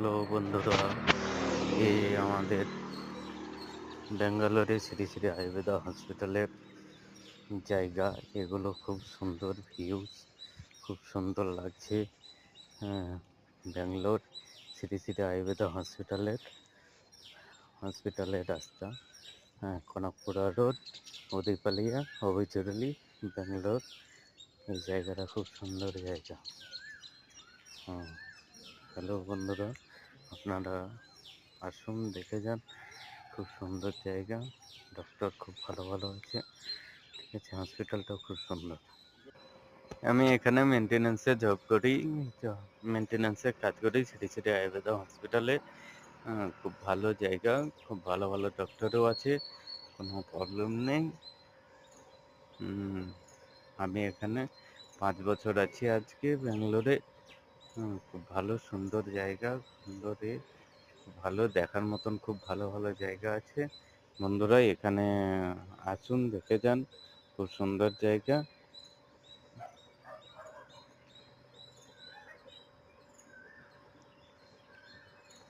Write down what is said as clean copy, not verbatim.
Hello বন্ধুরা, এই আমাদের ব্যাঙ্গালোরে শ্রী শ্রী আয়ুর্বেদা হসপিটালের জায়গা। এগুলো খুব সুন্দর ভিউজ, খুব সুন্দর লাগছে। হ্যাঁ, ব্যাঙ্গালোর শ্রী শ্রী আয়ুর্বেদা হসপিটালের রাস্তা। হ্যাঁ, কনকপুরা রোড, উদয়পালিয়া, অভিচুরলি, ব্যাঙ্গালোর। এই জায়গাটা খুব সুন্দর জায়গা। হ্যাঁ, হ্যালো বন্ধুরা, আপনারা আসুন, দেখে যান। খুব সুন্দর জায়গা, ডক্টর খুব ভালো ভালো আছে, ঠিক আছে। হসপিটালটাও খুব সুন্দর। আমি এখানে মেনটেন্যান্সে কাজ করি শ্রী শ্রী আয়ুর্বেদা হসপিটালে। খুব ভালো জায়গা, খুব ভালো ভালো ডক্টরও আছে, কোনো প্রবলেম নেই। আমি এখানে 5 বছর আছি আজকে ব্যাঙ্গালোরে। খুব ভালো সুন্দর জায়গা, সুন্দরে খুব ভালো দেখার মতন, খুব ভালো ভালো জায়গা আছে। বন্ধুরা এখানে আসুন, দেখে যান, খুব সুন্দর জায়গা।